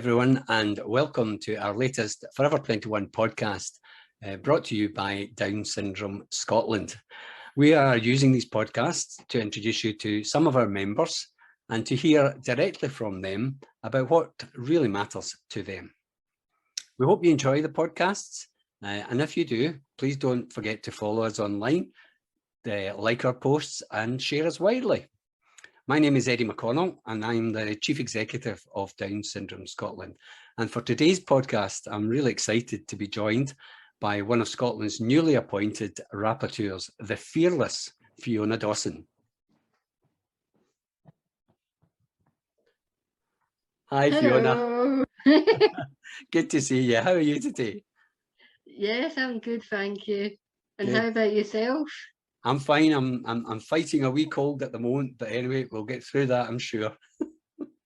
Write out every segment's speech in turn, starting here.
everyone, and welcome to our latest Forever 21 podcast, brought to you by Down Syndrome Scotland. We are using these podcasts to introduce you to some of our members and to hear directly from them about what really matters to them. We hope you enjoy the podcasts, and if you do, please don't forget to follow us online, like our posts and share us widely. My name is Eddie McConnell and I'm the Chief Executive of Down Syndrome Scotland. And for today's podcast, I'm really excited to be joined by one of Scotland's newly appointed rapporteurs, the fearless Fiona Dawson. Hi, Hello. Fiona. Good to see you. How are you today? Yes, I'm good, thank you. And Good. how about yourself? I'm fine. I'm fighting a wee cold at the moment, but anyway, we'll get through that, I'm sure.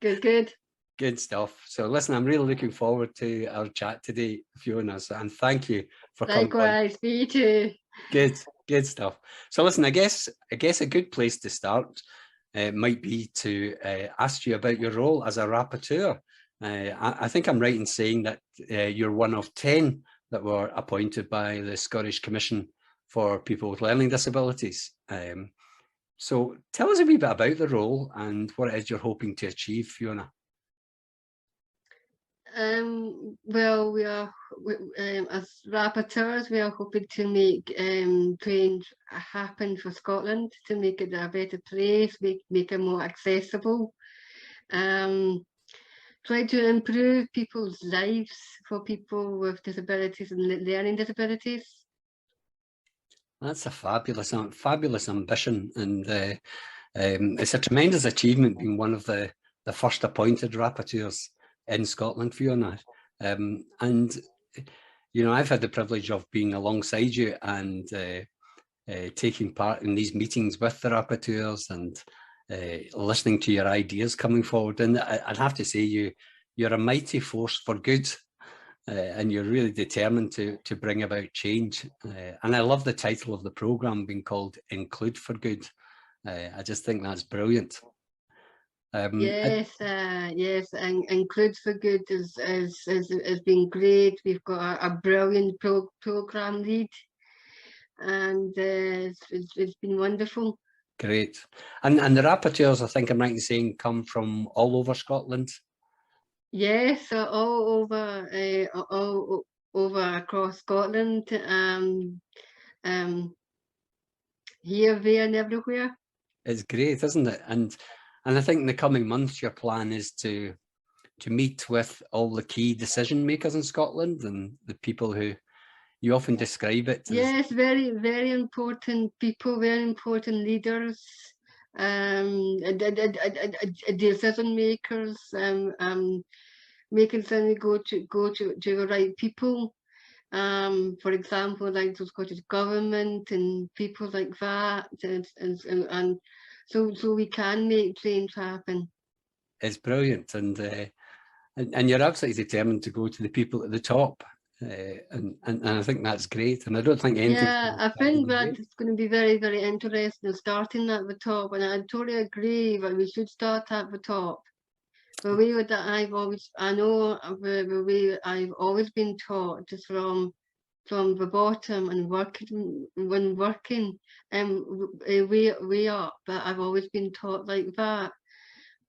Good. Good stuff. So listen, I'm really looking forward to our chat today, Fiona, and thank you for coming on. Likewise, me too. Good stuff. So listen, I guess a good place to start might be to ask you about your role as a rapporteur. I think I'm right in saying that you're one of 10 that were appointed by the Scottish Commission for people with learning disabilities. So tell us a wee bit about the role and what it is you're hoping to achieve, Fiona. Well, we are as rapporteurs, we are hoping to make change happen for Scotland, to make it a better place, make it more accessible. Try to improve people's lives for people with disabilities and learning disabilities. That's a fabulous ambition, and it's a tremendous achievement being one of the first appointed rapporteurs in Scotland, Fiona. And you know, I've had the privilege of being alongside you and taking part in these meetings with the rapporteurs and listening to your ideas coming forward. And I'd have to say you're a mighty force for good. And you're really determined to bring about change. And I love the title of the programme being called Include for Good. I just think that's brilliant. Yes, and Include for Good has been great. We've got a brilliant programme lead, and it's been wonderful. Great. And the rapporteurs, I think I'm right in saying, come from all over Scotland? Yes, all over across Scotland, here, there and everywhere. It's great, isn't it? And I think in the coming months, your plan is to meet with all the key decision makers in Scotland and the people who you often describe it as. Yes, very, very important people, very important leaders, decision makers, making sure we go to the right people. For example, like the Scottish Government and people like that, and so we can make change happen. It's brilliant, and you're absolutely determined to go to the people at the top, and I think that's great. And I don't think anything. Yeah, I think that it's going to be very, very interesting starting at the top, and I totally agree that we should start at the top. The way that I've always been taught is from the bottom and working way up. But I've always been taught like that.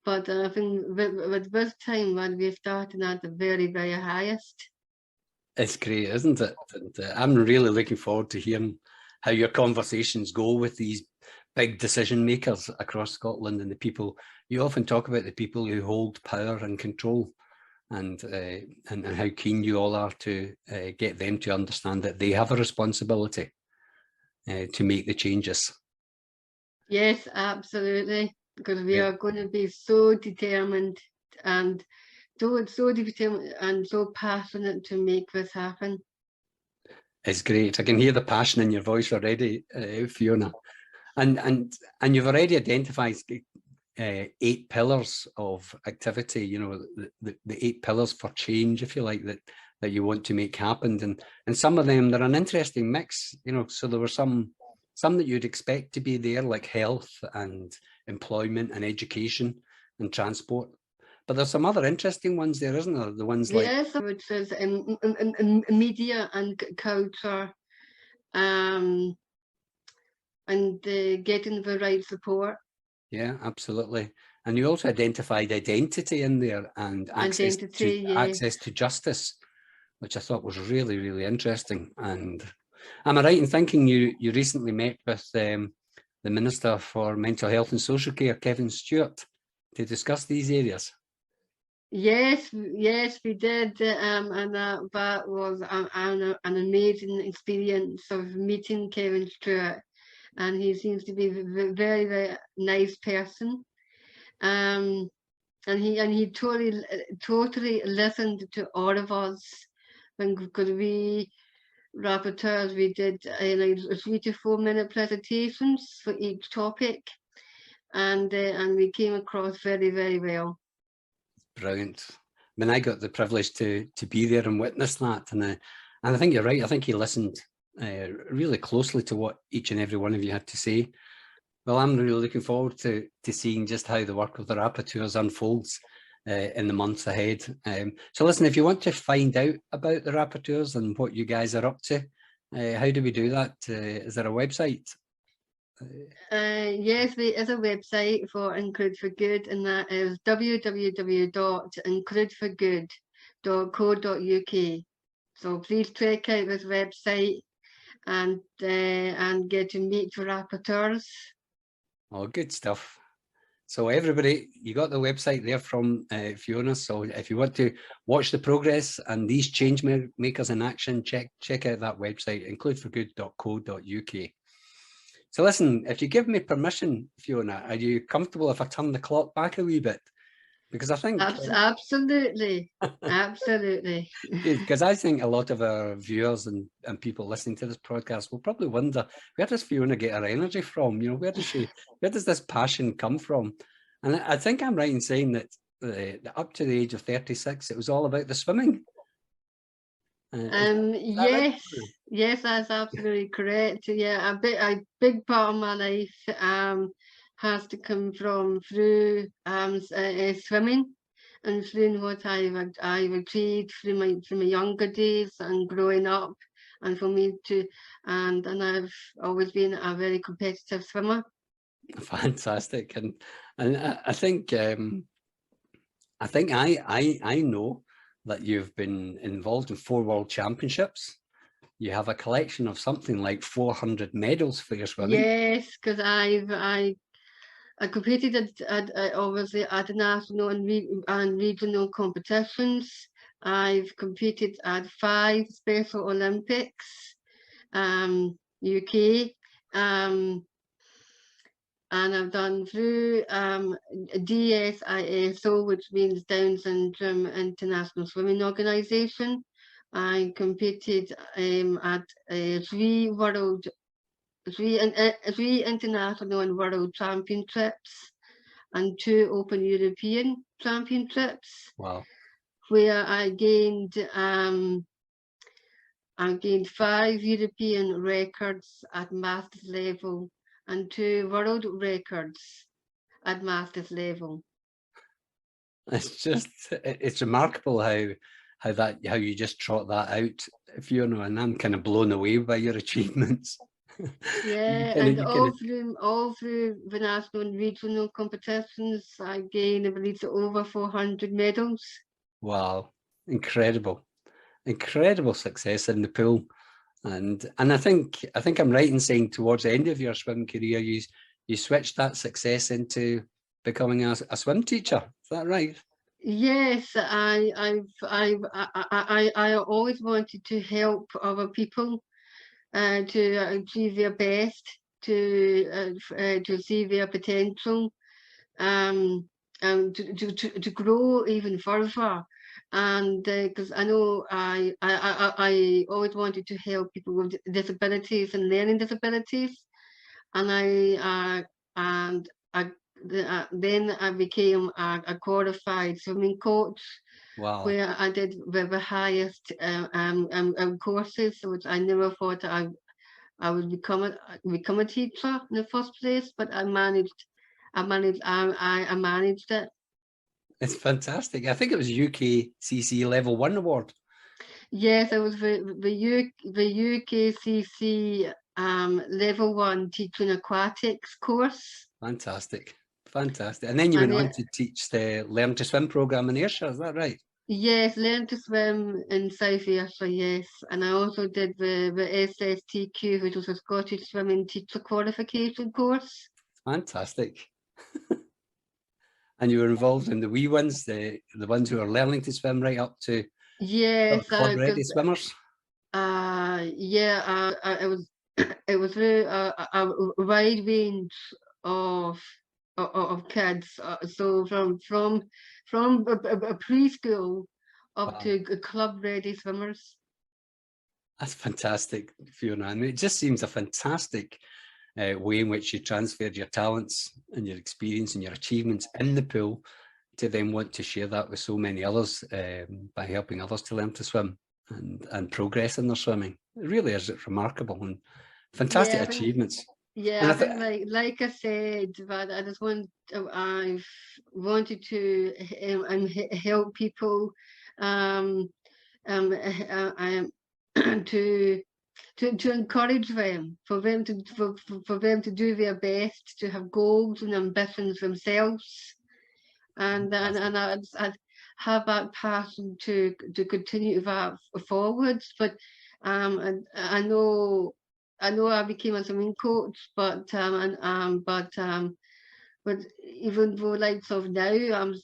But I think with this time when we're starting at the very, very highest. It's great, isn't it? And I'm really looking forward to hearing how your conversations go with these big decision makers across Scotland and the people. You often talk about the people who hold power and control, and how keen you all are to get them to understand that they have a responsibility to make the changes. Yes, absolutely, because we are going to be so determined and so determined and so passionate to make this happen. It's great. I can hear the passion in your voice already, Fiona. And you've already identified 8 pillars of activity, you know, the 8 pillars for change, if you like, that you want to make happen. And some of them, they're an interesting mix, you know, so there were some that you'd expect to be there, like health and employment and education and transport. But there's some other interesting ones there, isn't there? The ones like... Yes, which is in media and culture, and getting the right support. Yeah, absolutely. And you also identified identity in there and access to justice, which I thought was really, really interesting. And am I right in thinking you recently met with the Minister for Mental Health and Social Care, Kevin Stewart, to discuss these areas? Yes, we did, and that was an amazing experience of meeting Kevin Stewart, and he seems to be a very, very nice person, and he totally listened to all of us, because we rapporteurs, we did like 3 to 4 minute presentations for each topic, and we came across very, very well. Brilliant. I mean, I got the privilege to be there and witness that, and I think you're right. I think he listened really closely to what each and every one of you had to say. Well, I'm really looking forward to seeing just how the work of the rapporteurs unfolds in the months ahead. So listen, if you want to find out about the rapporteurs and what you guys are up to, how do we do that? Is there a website? Yes, there is a website for Include for Good, and that is www.includeforgood.co.uk. So please check out this website and get to meet the rapporteurs. Oh, good stuff. So everybody, you got the website there from Fiona. So if you want to watch the progress and these change makers in action, check out that website, includeforgood.co.uk. So listen, if you give me permission, Fiona, are you comfortable if I turn the clock back a wee bit? Because I think... Absolutely, absolutely. Because I think a lot of our viewers and people listening to this podcast will probably wonder, where does Fiona get her energy from? You know, where does this passion come from? And I think I'm right in saying that up to the age of 36, it was all about the swimming. Yes, yes, that's absolutely correct. Yeah, a big part of my life has to come from through swimming, and through what I've achieved through my younger days and growing up, and for me to and I've always been a very competitive swimmer. Fantastic, and I think I know that you've been involved in 4 World Championships. You have a collection of something like 400 medals for your swimming. Yes, because I competed at obviously at national and regional competitions. I've competed at 5 Special Olympics, UK, and I've done through DSISO, which means Down Syndrome International Swimming Organization. I competed at 3 international and world championships and 2 Open European Championships. Wow! Where I gained 5 European records at masters level and 2 world records at masters level. It's remarkable how you just trot that out, Fiona, and I'm kind of blown away by your achievements. Yeah, and all through the national and regional competitions, I gained, I believe, over 400 medals. Wow, incredible success in the pool. And I think I'm right in saying towards the end of your swim career, you switched that success into becoming a swim teacher. Is that right? Yes, I always wanted to help other people to achieve their best, to see their potential, to grow even further. And because I know I always wanted to help people with disabilities and learning disabilities, and then I became a qualified swimming coach. Wow! Where I did the highest courses, which I never thought I would become a teacher in the first place, but I managed it. It's fantastic. I think it was UKCC Level 1 award. Yes, it was the UKCC Level 1 Teaching Aquatics course. Fantastic. Fantastic. And then you went on to teach the Learn to Swim programme in Ayrshire, is that right? Yes, Learn to Swim in South Ayrshire, yes. And I also did the SSTQ, which was a Scottish Swimming Teacher Qualification course. Fantastic. And you were involved in the wee ones, the ones who are learning to swim right up to club-ready swimmers? Yeah, it was a wide range of kids. So from a preschool up to club-ready swimmers. That's fantastic, Fiona. And it just seems a fantastic way in which you transferred your talents and your experience and your achievements in the pool to then want to share that with so many others by helping others to learn to swim and progress in their swimming. It really is remarkable and fantastic achievements. Yeah, I think like I said, but I just I've wanted to help people to encourage them, for them to do their best, to have goals and ambitions themselves, and I'd have that passion to continue that forwards. But I know I became a swimming coach, but even though like sort of now I'm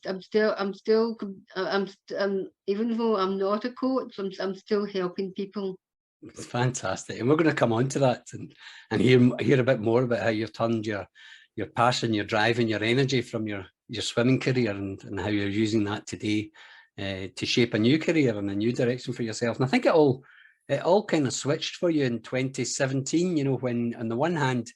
still even though I'm not a coach, I'm still helping people. It's fantastic, and we're going to come on to that and hear a bit more about how you've turned your passion, your drive, and your energy from your swimming career and how you're using that today to shape a new career and a new direction for yourself. And I think it all kind of switched for you in 2017. You know, when on the one hand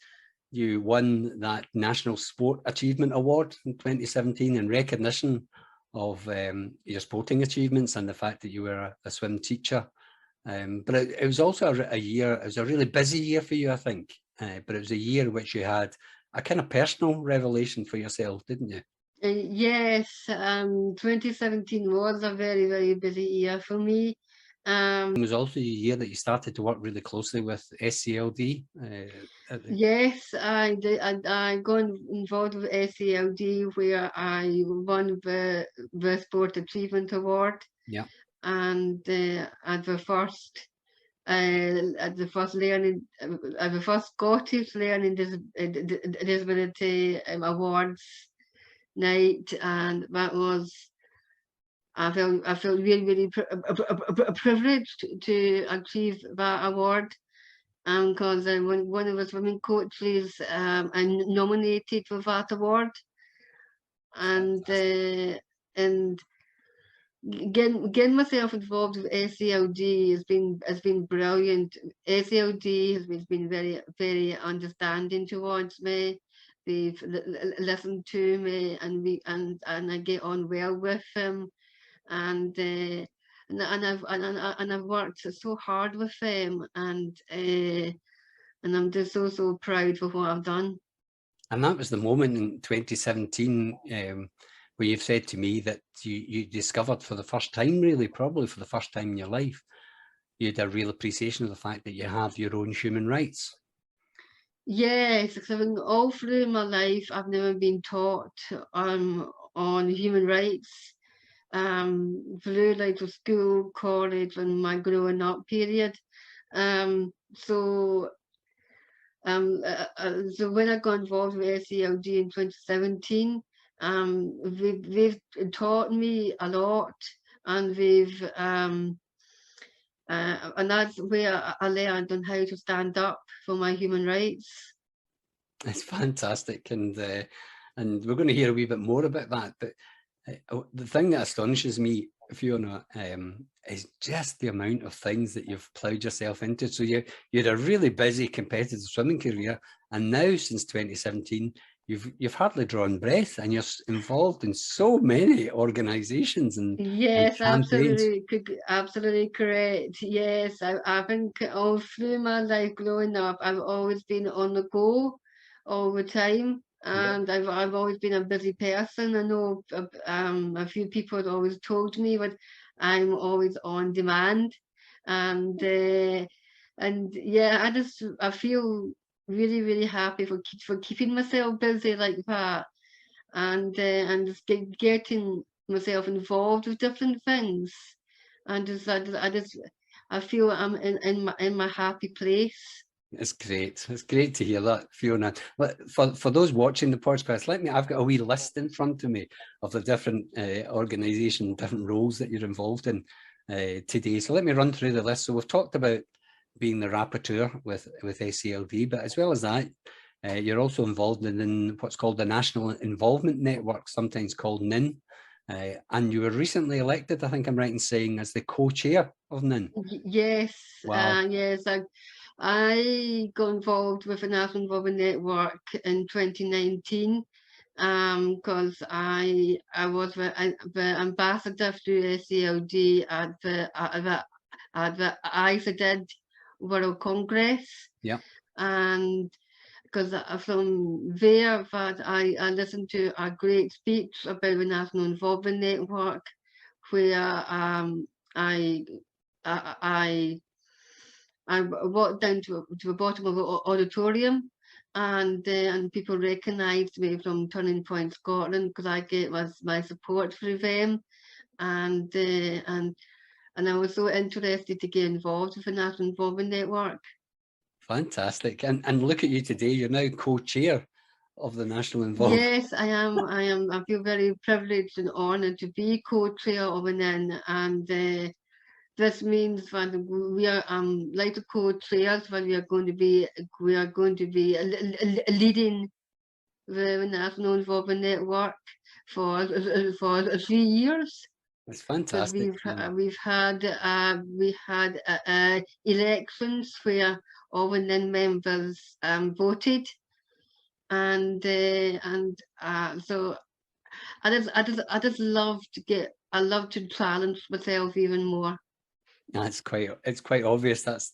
you won that National Sport Achievement Award in 2017 in recognition of your sporting achievements and the fact that you were a swim teacher. But it was also a year, it was a really busy year for you, I think. But it was a year in which you had a kind of personal revelation for yourself, didn't you? Yes, 2017 was a very, very busy year for me. It was also a year that you started to work really closely with SCLD. Yes, I did. I got involved with SCLD, where I won the Sport Achievement Award. Yeah. And at the first Scottish Learning Disability Awards night, and that was, I felt really privileged to achieve that award, because one of the swimming coaches I nominated for that award, and getting myself involved with SCLD has been brilliant. SCLD has been very, very understanding towards me. They've listened to me, and I get on well with them, and I've worked so hard with them, and I'm just so proud for what I've done. And that was the moment in 2017 where you've said to me that you discovered for the first time, really, probably for the first time in your life, you had a real appreciation of the fact that you have your own human rights. Yes, because all through my life, I've never been taught on human rights through like the school, college, and my growing up period. So when I got involved with SCLD in 2017, they've taught me a lot, and and that's where I learned on how to stand up for my human rights. It's fantastic, and we're going to hear a wee bit more about that. But the thing that astonishes me, Fiona, is just the amount of things that you've ploughed yourself into. So you had a really busy competitive swimming career, and now since 2017, you've hardly drawn breath, and you're involved in so many organisations and yes, and absolutely correct. Yes, I think all through my life growing up, I've always been on the go all the time. and I've always been a busy person. I know a few people have always told me that I'm always on demand, and yeah, I feel really happy for keeping myself busy like that, and just getting myself involved with different things, and I feel I'm in my happy place. It's great. It's great to hear that, Fiona. For those watching the podcast, I've got a wee list in front of me of the different organisation, different roles that you're involved in today. So let me run through the list. So we've talked about being the rapporteur with SALD, but as well as that, you're also involved in what's called the National Involvement Network, sometimes called NIN. And you were recently elected, I think I'm right in saying, as the co-chair of NIN. Yes, Wow. yes. I got involved with the National Involvement Network in 2019 because I was the ambassador through SALD at the ISADID World Congress. Yeah. And because from there that I listened to a great speech about the National Involvement Network, where I walked down to the bottom of the auditorium, and people recognised me from Turning Point Scotland because I gave my support for them, and I was so interested to get involved with the National Involvement Network. Fantastic. And look at you today, you're now co-chair of the National Involvement. Yes, I am. I feel very privileged and honoured to be co-chair of an NIN, and this means that we are like the co-chairs, that we are going to be leading the National Involvement Network for 3 years. It's fantastic. We've had elections where all the NIN members voted, and so I just love to challenge myself even more. It's quite obvious. That's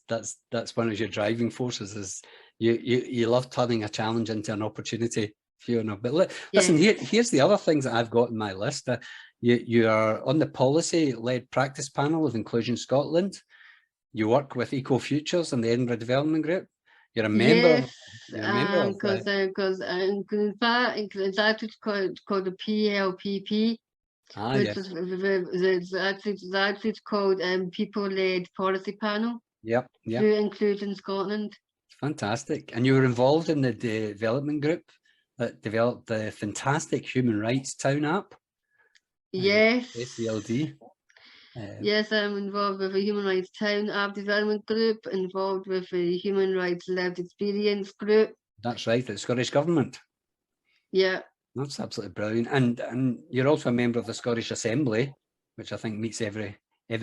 one of your driving forces. Is you love turning a challenge into an opportunity, Fiona. But listen, here's the other things that I've got in my list. You are on the policy-led practice panel of Inclusion Scotland. You work with Eco Futures and the Edinburgh Development Group. You're a member. Yes, because in fact it's actually called the PLPP. Which yes. is actually called People-Led Policy Panel. Yep. Through Inclusion Scotland. Fantastic. And you were involved in the development group that developed the fantastic Human Rights Town app. Yes. SALD. Yes, I'm involved with the Human Rights Town app development group, involved with the Human Rights Lived Experience group. That's right, the Scottish Government. Yeah. That's absolutely brilliant. And you're also a member of the Scottish Assembly, which I think meets every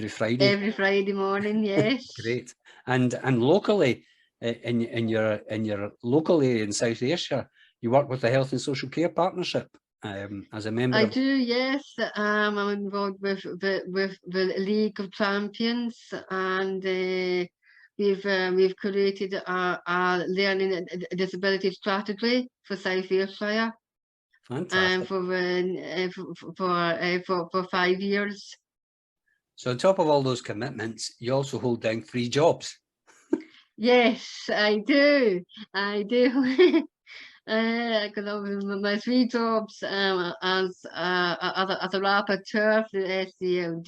Friday. Every Friday morning, yes. Great. And locally, in your local area in South Ayrshire, you work with the Health and Social Care Partnership as a member. I do, yes. I'm involved with the League of Champions, and we've created a learning disability strategy for South Ayrshire. Fantastic. For 5 years. So on top of all those commitments, you also hold down 3 jobs. Yes, I do. Because my 3 jobs as a rapporteur for SALD.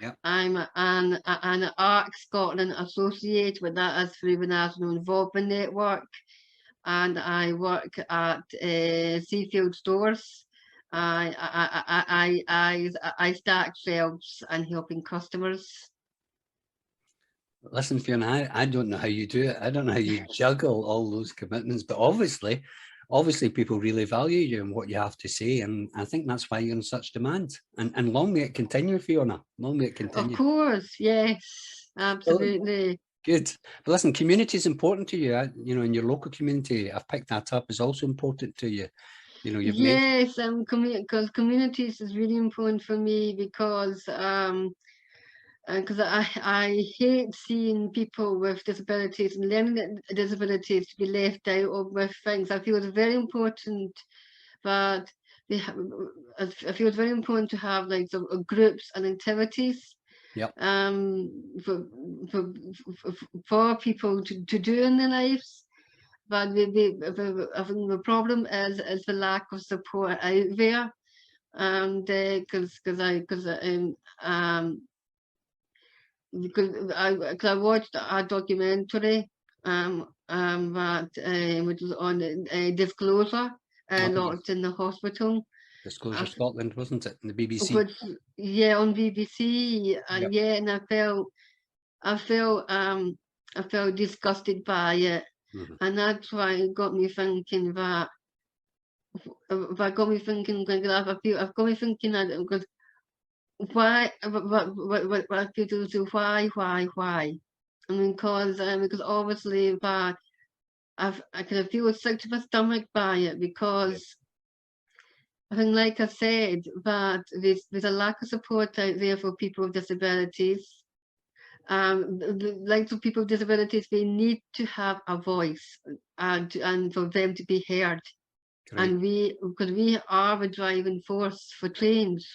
Yep. I'm an ARC Scotland associate, with that as through the National Involvement Network, and I work at Seafield Stores. I stack shelves and helping customers. Listen, Fiona, I don't know how you do it. I don't know how you juggle all those commitments, but obviously people really value you and what you have to say, and I think that's why you're in such demand. And long may it continue, Fiona. Long may it continue. Of course, yes, absolutely. Well, good. But listen, community is important to you. You know, in your local community, I've picked that up, is also important to you. You know, you've yes, because communities is really important for me, because because I hate seeing people with disabilities and learning disabilities to be left out of with things. I feel it's very important that they have, I feel it's very important to have like some groups and activities Yep. For people to do in their lives. But I think the problem is the lack of support out there, and because I watched a documentary that which was on disclosure locked in the hospital. Disclosure Scotland, wasn't it? In the BBC. Which, yeah, on BBC, Yep. yeah, and I felt disgusted by it, and that's why it got me thinking that. I've got me thinking that because why, what people do, why? I mean, because obviously that I kind of feel sick to my stomach by it, because I think, like I said, that there's a lack of support out there for people with disabilities. Like for people with disabilities, they need to have a voice and for them to be heard. Great. And because we are the driving force for change.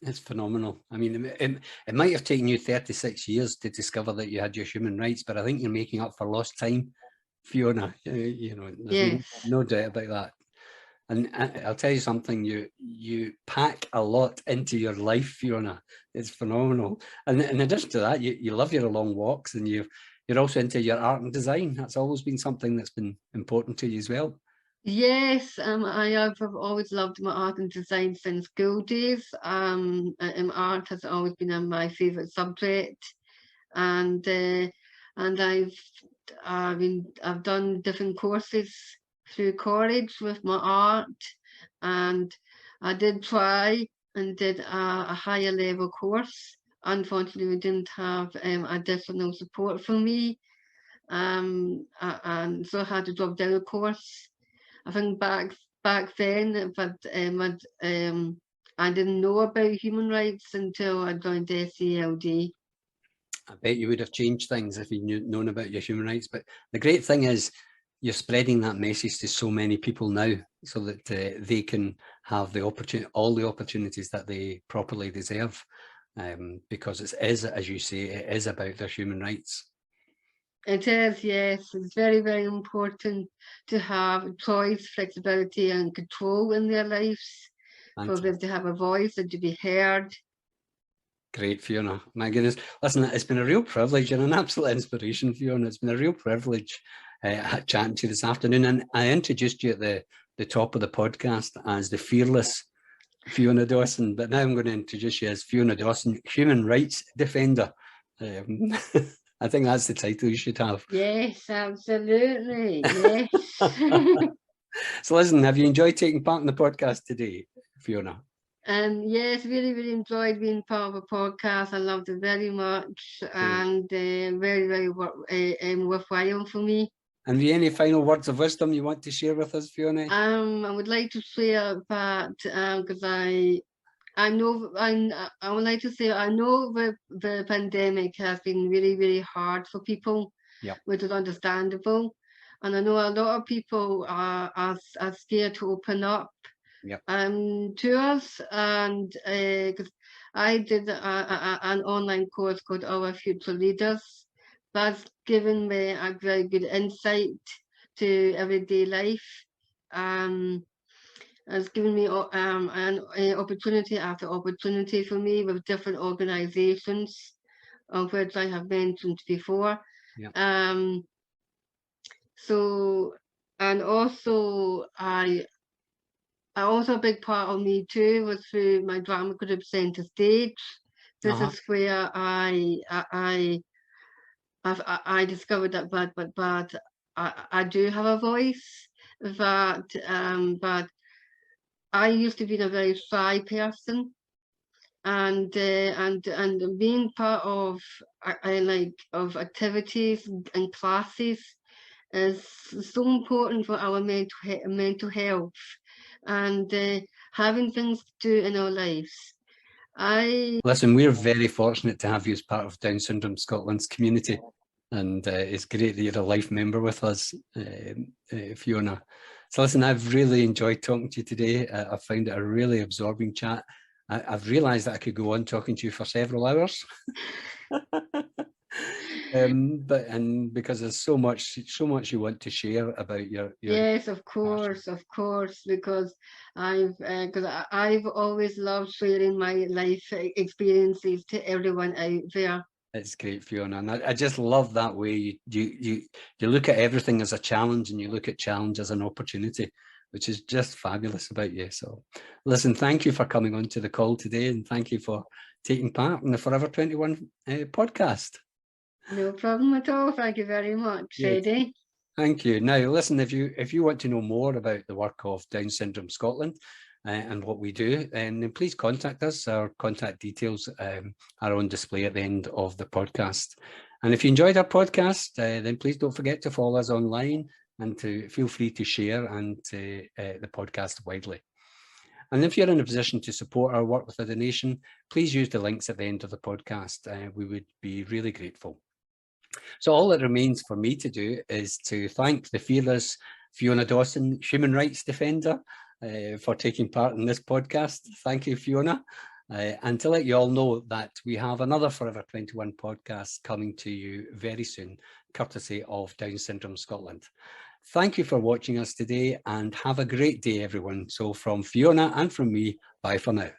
It's phenomenal. I mean, it might have taken you 36 years to discover that you had your human rights, but I think you're making up for lost time, Fiona. You know, there's no doubt about that. And I'll tell you something, you pack a lot into your life, Fiona. It's phenomenal. And in addition to that, you love your long walks, and you're also into your art and design. That's always been something that's been important to you as well. Yes, I've always loved my art and design since school days. Art has always been my favourite subject, and I've done different courses through college with my art, and I did try and did a higher level course. Unfortunately, we didn't have additional support for me, and so I had to drop down a course. I think back then, but I didn't know about human rights until I joined SALD. I bet you would have changed things if you'd known about your human rights. But the great thing is you're spreading that message to so many people now, so that they can have the opportunity, all the opportunities that they properly deserve, because it is, as you say, it is about their human rights. It is, yes. It's very, very important to have choice, flexibility and control in their lives. Fantastic. For them to have a voice and to be heard. Great, Fiona. My goodness. Listen, it's been a real privilege and an absolute inspiration, Fiona. It's been a real privilege chatting to you this afternoon. And I introduced you at the top of the podcast as the fearless Fiona Dawson, but now I'm going to introduce you as Fiona Dawson, human rights defender. I think that's the title you should have. Yes, absolutely. Yes. So listen, have you enjoyed taking part in the podcast today, Fiona? Yes, really, really enjoyed being part of a podcast. I loved it very much, and very, very worthwhile for me. And have you any final words of wisdom you want to share with us, Fiona? I would like to share that because I would like to say I know the pandemic has been really, really hard for people, which is understandable, and I know a lot of people are scared to open up to us, and because I did an online course called Our Future Leaders. That's given me a very good insight to everyday life. It's given me an opportunity after opportunity for me with different organizations, of which I have mentioned before. So, and also also a big part of me too was through my drama group Centre Stage. This is where I discovered that but I do have a voice, but I used to be a very shy person, and being part of of activities and classes is so important for our mental health, and having things to do in our lives. Listen, we're very fortunate to have you as part of Down Syndrome Scotland's community, and it's great that you're a life member with us, Fiona. So listen, I've really enjoyed talking to you today. I found it a really absorbing chat. I've realised that I could go on talking to you for several hours. But because there's so much you want to share about your yes, of course, because I've always loved sharing my life experiences to everyone out there. It's great, Fiona, and I just love that way you look at everything as a challenge, and you look at challenge as an opportunity, which is just fabulous about you. So listen, thank you for coming on to the call today, and thank you for taking part in the Forever 21 podcast. No problem at all. Thank you very much, Eddie. Thank you. Now, listen, if you want to know more about the work of Down Syndrome Scotland and what we do, then please contact us. Our contact details are on display at the end of the podcast. And if you enjoyed our podcast, then please don't forget to follow us online and to feel free to share the podcast widely. And if you're in a position to support our work with a donation, please use the links at the end of the podcast. We would be really grateful. So all that remains for me to do is to thank the fearless Fiona Dawson, human rights defender, for taking part in this podcast. Thank you, Fiona. And to let you all know that we have another Forever 21 podcast coming to you very soon, courtesy of Down Syndrome Scotland. Thank you for watching us today, and have a great day, everyone. So from Fiona and from me, bye for now.